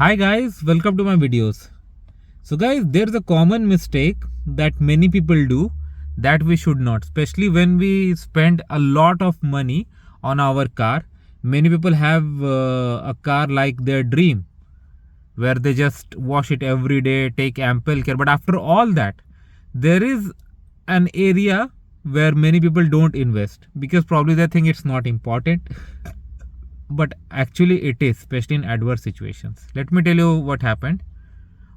Hi guys, welcome to my videos. So guys, there's a common mistake that many people do that we should not, especially when we spend a lot of money on our car. Many people have a car like their dream, where they just wash it every day, take ample care. But after all that, there is an area where many people don't invest because probably they think it's not important, but actually it is, especially in adverse situations. Let me tell you what happened.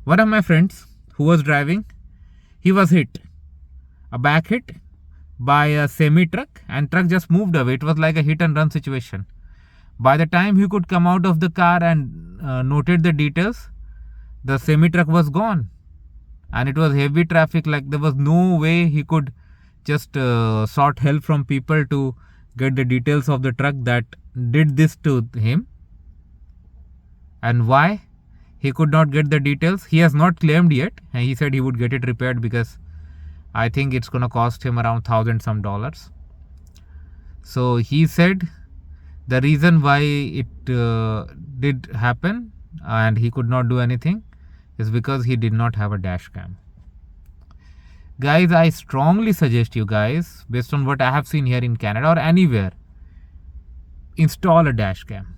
One of my friends who was driving, he was hit, a back hit by a semi truck, and truck just moved away. It was like a hit and run situation. By the time he could come out of the car and noted the details, the semi truck was gone, and it was heavy traffic. Like there was no way he could just sought help from people to get the details of the truck that did this to him. And why he could not get the details, he has not claimed yet. And he said he would get it repaired because I think it's gonna cost him around $1,000 some. So he said the reason why it did happen and he could not do anything is because he did not have a dash cam. Guys, I strongly suggest you guys, based on what I have seen here in Canada or anywhere, install a dash cam,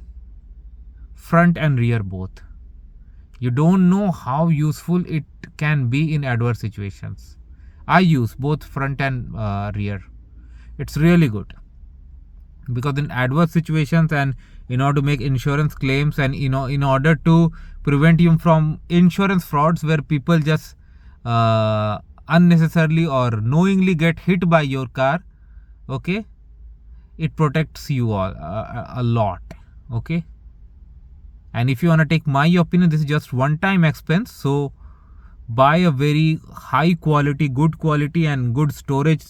front and rear both. You don't know how useful it can be in adverse situations. I use both front and rear. It's really good because in adverse situations, and in order to make insurance claims, and in order to prevent you from insurance frauds where people just unnecessarily or knowingly get hit by your car, okay, it protects you all a lot. Okay, and if you want to take my opinion, this is just one-time expense, so buy a very high quality, good quality and good storage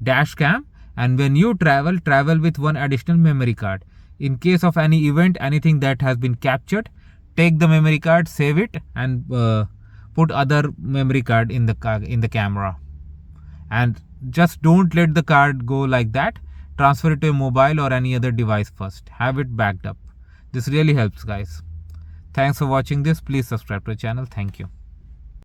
dash cam, and when you travel with one additional memory card. In case of any event, anything that has been captured, take the memory card, save it, and put other memory card in the camera. And just don't let the card go like that. Transfer it to a mobile or any other device first. Have it backed up. This really helps, guys. Thanks for watching this. Please subscribe to the channel. Thank you.